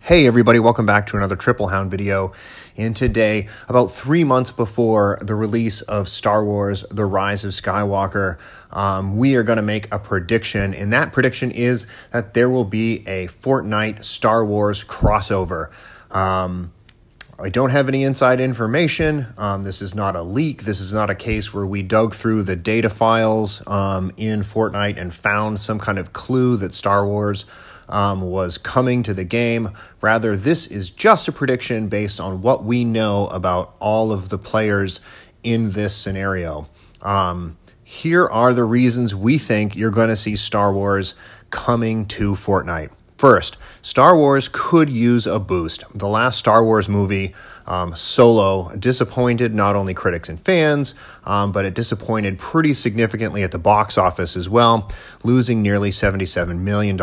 Hey everybody, welcome back to another Triple Hound video. And today, about 3 months before the release of Star Wars: The Rise of Skywalker, we are going to make a prediction, and that prediction is that there will be a Fortnite Star Wars crossover. I don't have any inside information. This is not a leak. This is not a case where we dug through the data files in Fortnite and found some kind of clue that Star Wars was coming to the game. Rather, this is just a prediction based on what we know about all of the players in this scenario. Here are the reasons we think you're going to see Star Wars coming to Fortnite. First, Star Wars could use a boost. The last Star Wars movie, Solo, disappointed not only critics and fans, but it disappointed pretty significantly at the box office as well, losing nearly $77 million.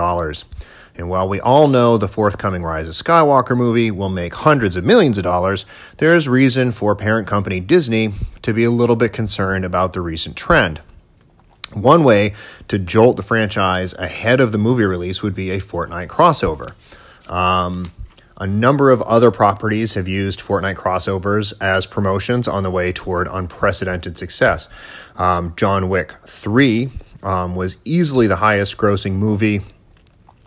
And while we all know the forthcoming Rise of Skywalker movie will make hundreds of millions of dollars, there is reason for parent company Disney to be a little bit concerned about the recent trend. One way to jolt the franchise ahead of the movie release would be a Fortnite crossover. A number of other properties have used Fortnite crossovers as promotions on the way toward unprecedented success. John Wick 3 was easily the highest grossing movie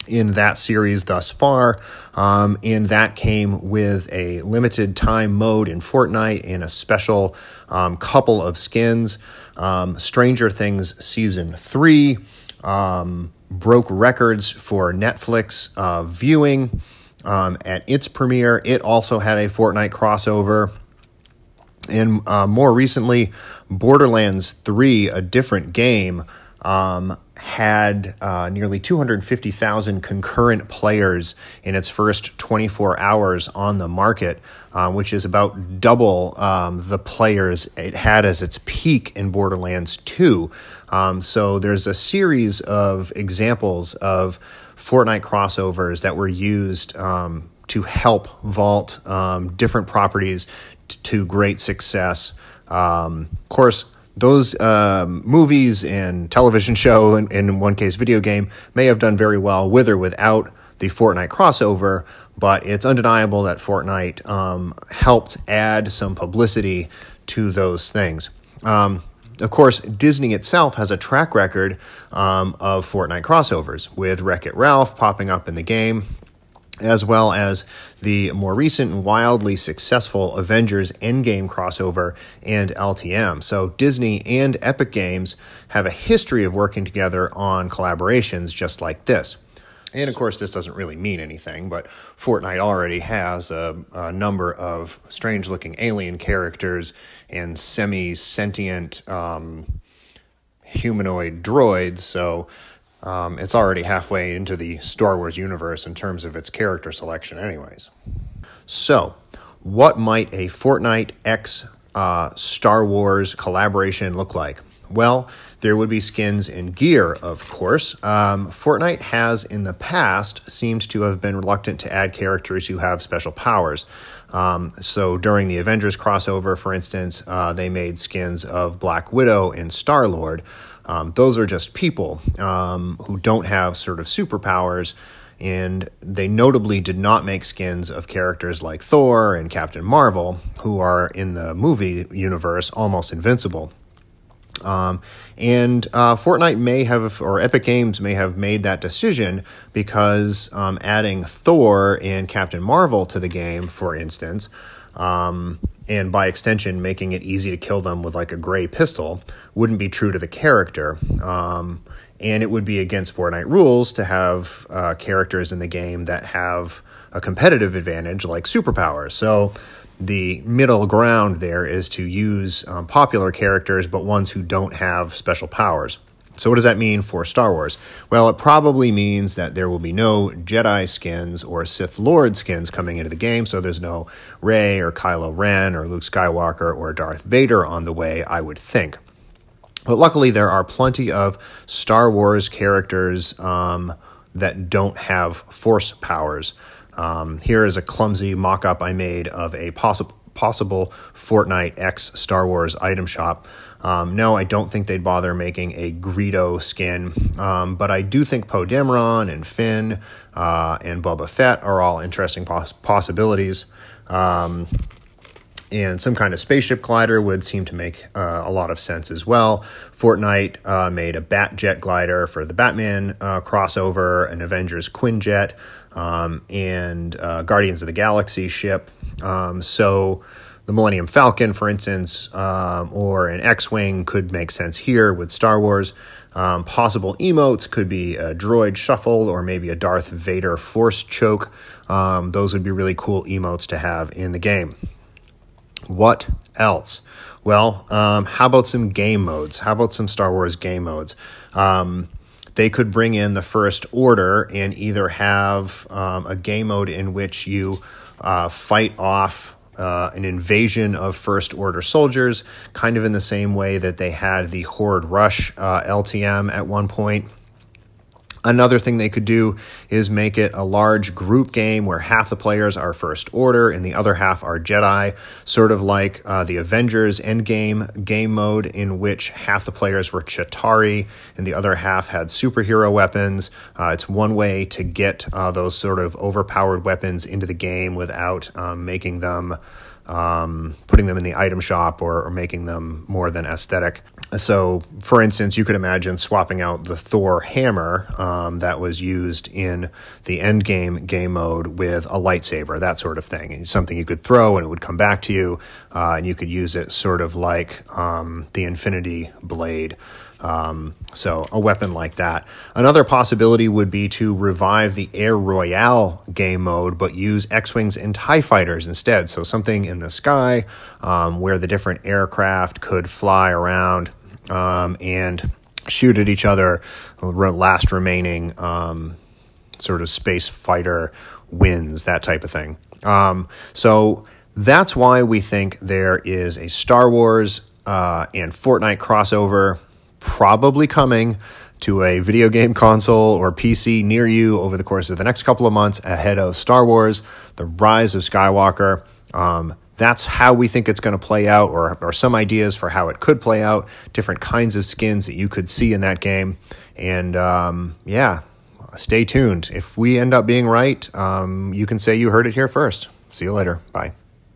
in that series thus far, and that came with a limited time mode in Fortnite and a special couple of skins. Stranger Things Season 3 broke records for Netflix viewing at its premiere. It also had a Fortnite crossover. And more recently, Borderlands 3, a different game, had nearly 250,000 concurrent players in its first 24 hours on the market, which is about double the players it had as its peak in Borderlands 2. So there's a series of examples of Fortnite crossovers that were used to help vault different properties to great success. Of course, those movies and television show, and in one case video game, may have done very well with or without the Fortnite crossover, but it's undeniable that Fortnite helped add some publicity to those things. Of course, Disney itself has a track record of Fortnite crossovers, with Wreck-It Ralph popping up in the game, as well as the more recent and wildly successful Avengers Endgame crossover and LTM. So Disney and Epic Games have a history of working together on collaborations just like this. And of course, this doesn't really mean anything, but Fortnite already has a number of strange-looking alien characters and semi-sentient humanoid droids, so it's already halfway into the Star Wars universe in terms of its character selection anyways. So, what might a Fortnite X Star Wars collaboration look like? Well, there would be skins and gear, of course. Fortnite has in the past seemed to have been reluctant to add characters who have special powers. So during the Avengers crossover, for instance, they made skins of Black Widow and Star-Lord. Those are just people who don't have sort of superpowers, and they notably did not make skins of characters like Thor and Captain Marvel, who are in the movie universe almost invincible. Fortnite may have, or Epic Games may have made that decision because adding Thor and Captain Marvel to the game, for instance, and by extension making it easy to kill them with like a gray pistol, wouldn't be true to the character. And it would be against Fortnite rules to have characters in the game that have a competitive advantage like superpowers. So the middle ground there is to use popular characters, but ones who don't have special powers. So what does that mean for Star Wars? Well, it probably means that there will be no Jedi skins or Sith Lord skins coming into the game, so there's no Rey or Kylo Ren or Luke Skywalker or Darth Vader on the way, I would think. But luckily, there are plenty of Star Wars characters that don't have Force powers. Here is a clumsy mock-up I made of a possible possible Fortnite X Star Wars item shop. No, I don't think they'd bother making a Greedo skin, but I do think Poe Dameron and Finn and Boba Fett are all interesting possibilities. And some kind of spaceship glider would seem to make a lot of sense as well. Fortnite made a Batjet glider for the Batman crossover, an Avengers Quinjet, and Guardians of the Galaxy ship. So the Millennium Falcon, for instance, or an X-Wing could make sense here with Star Wars. Possible emotes could be a droid shuffle or maybe a Darth Vader force choke. Those would be really cool emotes to have in the game. What else? Well, how about some game modes? How about some Star Wars game modes? They could bring in the First Order and either have a game mode in which you fight off an invasion of First Order soldiers, kind of in the same way that they had the Horde Rush LTM at one point. Another thing they could do is make it a large group game where half the players are First Order and the other half are Jedi, sort of like the Avengers Endgame game mode, in which half the players were Chitauri and the other half had superhero weapons. It's one way to get those sort of overpowered weapons into the game without making them putting them in the item shop or making them more than aesthetic. So, for instance, you could imagine swapping out the Thor hammer that was used in the Endgame game mode with a lightsaber, that sort of thing. It's something you could throw and it would come back to you, and you could use it sort of like the Infinity Blade. So a weapon like that. Another possibility would be to revive the Air Royale game mode, but use X-Wings and TIE Fighters instead. So something in the sky where the different aircraft could fly around and shoot at each other. Last remaining sort of space fighter wins, that type of thing. So that's why we think there is a Star Wars and Fortnite crossover probably coming to a video game console or PC near you over the course of the next couple of months ahead of Star Wars, The Rise of Skywalker. That's how we think it's going to play out, or some ideas for how it could play out, different kinds of skins that you could see in that game. And yeah, stay tuned. If we end up being right, you can say you heard it here first. See you later. Bye.